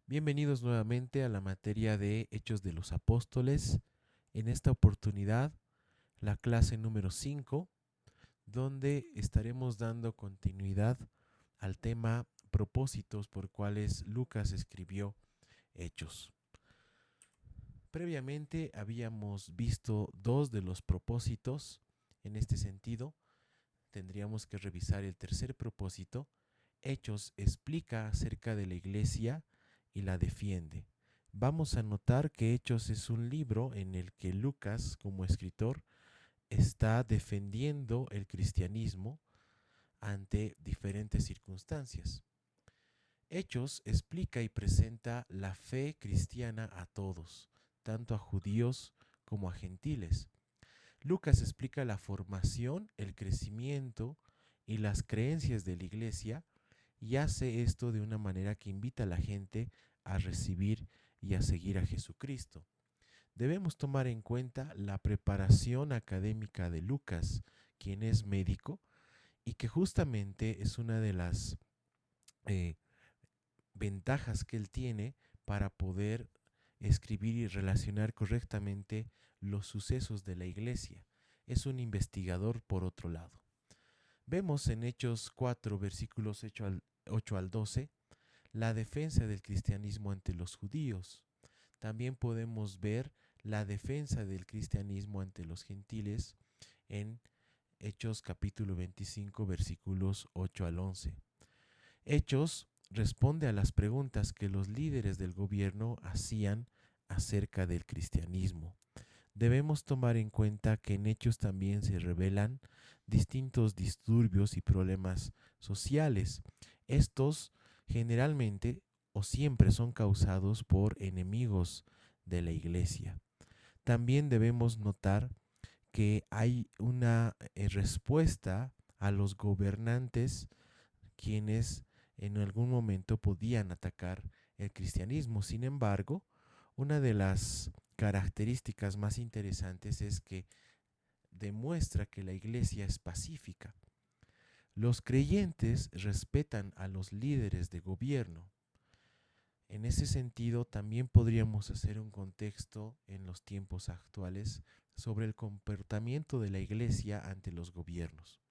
Bienvenidos nuevamente a la materia de Hechos de los Apóstoles. En esta oportunidad, la clase número 5, donde estaremos dando continuidad al tema propósitos por cuales Lucas escribió Hechos. Previamente habíamos visto dos de los propósitos. En este sentido, tendríamos que revisar el tercer propósito. Hechos explica acerca de la iglesia y la defiende. Vamos a notar que Hechos es un libro en el que Lucas, como escritor, está defendiendo el cristianismo ante diferentes circunstancias. Hechos explica y presenta la fe cristiana a todos, tanto a judíos como a gentiles. Lucas explica la formación, el crecimiento y las creencias de la iglesia y hace esto de una manera que invita a la gente a recibir y a seguir a Jesucristo. Debemos tomar en cuenta la preparación académica de Lucas, quien es médico y que justamente es una de las eh, ventajas que él tiene para poder escribir y relacionar correctamente los sucesos de la iglesia. Es un investigador por otro lado. Vemos en Hechos 4, versículos 8 al 12, la defensa del cristianismo ante los judíos. También podemos ver la defensa del cristianismo ante los gentiles en Hechos capítulo 25, versículos 8 al 11. Hechos responde a las preguntas que los líderes del gobierno hacían acerca del cristianismo. Debemos tomar en cuenta que en Hechos también se revelan distintos disturbios y problemas sociales. Estos generalmente o siempre son causados por enemigos de la iglesia. También debemos notar que hay una respuesta a los gobernantes quienes en algún momento podían atacar el cristianismo. Sin embargo, una de las características más interesantes es que demuestra que la iglesia es pacífica. Los creyentes respetan a los líderes de gobierno. En ese sentido, también podríamos hacer un contexto en los tiempos actuales sobre el comportamiento de la iglesia ante los gobiernos.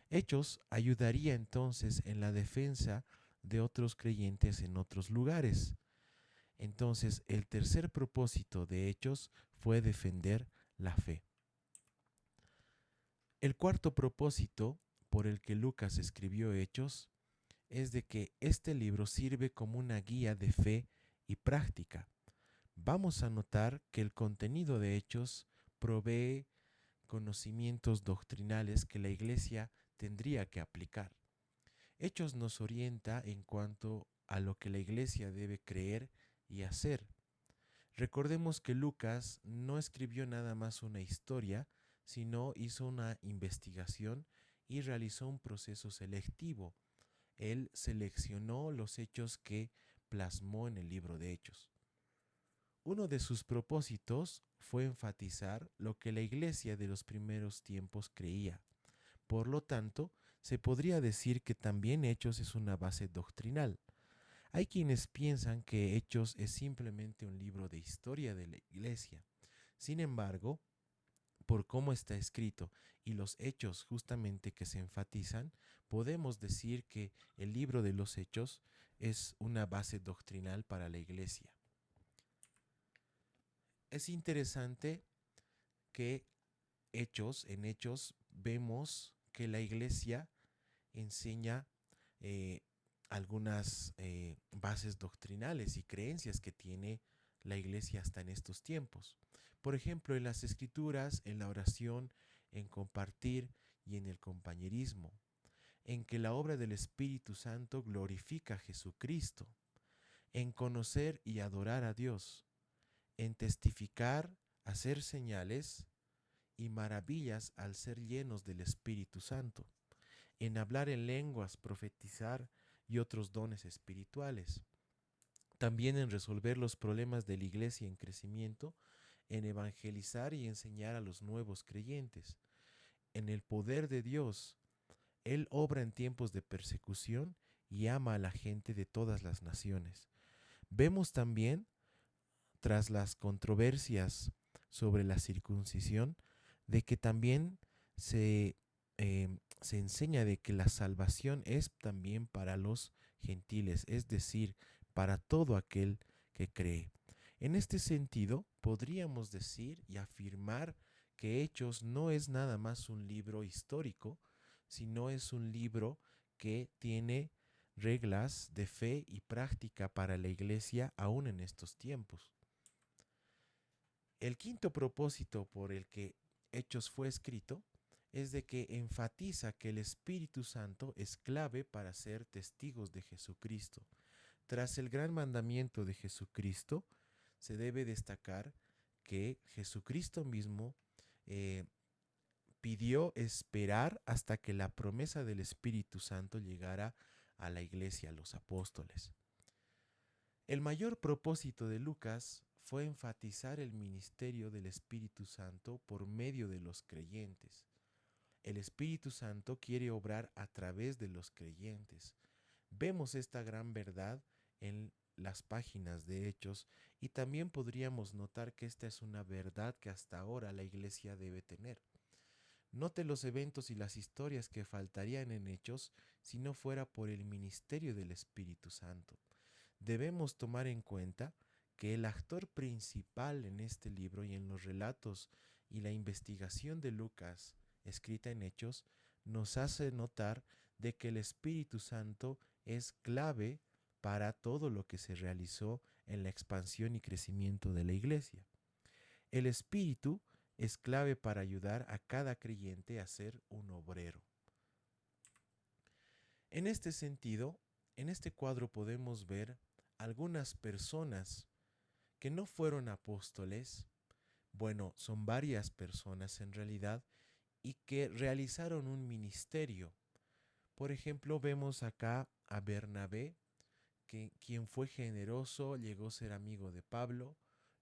Hechos ayudaría entonces en la defensa de otros creyentes en otros lugares. Entonces, el tercer propósito de Hechos fue defender la fe. El cuarto propósito por el que Lucas escribió Hechos es de que este libro sirve como una guía de fe y práctica. Vamos a notar que el contenido de Hechos provee conocimientos doctrinales que la iglesia tendría que aplicar. Hechos nos orienta en cuanto a lo que la iglesia debe creer y hacer. Recordemos que Lucas no escribió nada más una historia, sino hizo una investigación y realizó un proceso selectivo. Él seleccionó los hechos que plasmó en el libro de Hechos. Uno de sus propósitos fue enfatizar lo que la iglesia de los primeros tiempos creía. Por lo tanto, se podría decir que también Hechos es una base doctrinal. Hay quienes piensan que Hechos es simplemente un libro de historia de la iglesia. Sin embargo, por cómo está escrito y los hechos justamente que se enfatizan, podemos decir que el libro de los hechos es una base doctrinal para la iglesia. Es interesante que en hechos vemos que la iglesia enseña eh, algunas bases doctrinales y creencias que tiene la iglesia hasta en estos tiempos. Por ejemplo, en las escrituras, en la oración, en compartir y en el compañerismo, en que la obra del Espíritu Santo glorifica a Jesucristo, en conocer y adorar a Dios, en testificar, hacer señales y maravillas al ser llenos del Espíritu Santo, en hablar en lenguas, profetizar y otros dones espirituales. También en resolver los problemas de la iglesia en crecimiento, en evangelizar y enseñar a los nuevos creyentes. En el poder de Dios, Él obra en tiempos de persecución y ama a la gente de todas las naciones. Vemos también, tras las controversias sobre la circuncisión, de que también se enseña de que la salvación es también para los gentiles, es decir, para todo aquel que cree. En este sentido, podríamos decir y afirmar que Hechos no es nada más un libro histórico, sino es un libro que tiene reglas de fe y práctica para la iglesia aún en estos tiempos. El quinto propósito por el que Hechos fue escrito es de que enfatiza que el Espíritu Santo es clave para ser testigos de Jesucristo. Tras el gran mandamiento de Jesucristo, se debe destacar que Jesucristo mismo eh, pidió esperar hasta que la promesa del Espíritu Santo llegara a la iglesia, a los apóstoles. El mayor propósito de Lucas fue enfatizar el ministerio del Espíritu Santo por medio de los creyentes. El Espíritu Santo quiere obrar a través de los creyentes. Vemos esta gran verdad en las páginas de Hechos y también podríamos notar que esta es una verdad que hasta ahora la iglesia debe tener. Note los eventos y las historias que faltarían en Hechos si no fuera por el ministerio del Espíritu Santo. Debemos tomar en cuenta que el actor principal en este libro y en los relatos y la investigación de Lucas escrita en Hechos nos hace notar de que el Espíritu Santo es clave para todo lo que se realizó en la expansión y crecimiento de la iglesia. El Espíritu es clave para ayudar a cada creyente a ser un obrero. En este sentido, en este cuadro podemos ver algunas personas que no fueron apóstoles, bueno, son varias personas en realidad, y que realizaron un ministerio. Por ejemplo, vemos acá a Bernabé, quien fue generoso, llegó a ser amigo de Pablo,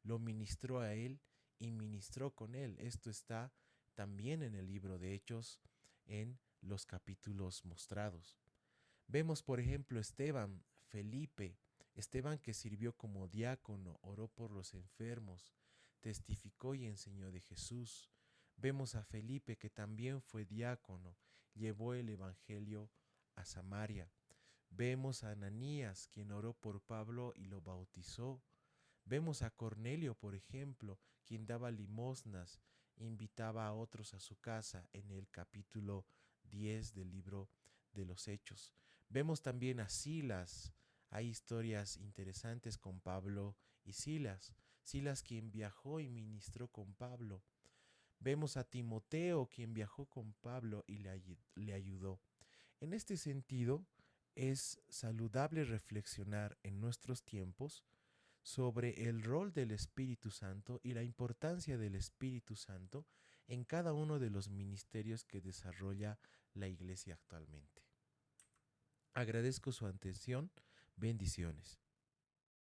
lo ministró a él y ministró con él. Esto está también en el libro de Hechos, en los capítulos mostrados. Vemos, por ejemplo, Esteban, Felipe, Esteban que sirvió como diácono, oró por los enfermos, testificó y enseñó de Jesús. Vemos a Felipe que también fue diácono, llevó el evangelio a Samaria. Vemos a Ananías, quien oró por Pablo y lo bautizó. Vemos a Cornelio, por ejemplo, quien daba limosnas, invitaba a otros a su casa en el capítulo 10 del libro de los Hechos. Vemos también a Silas. Hay historias interesantes con Pablo y Silas. Silas quien viajó y ministró con Pablo. Vemos a Timoteo quien viajó con Pablo y le ayudó. En este sentido, es saludable reflexionar en nuestros tiempos sobre el rol del Espíritu Santo y la importancia del Espíritu Santo en cada uno de los ministerios que desarrolla la Iglesia actualmente. Agradezco su atención. Bendiciones.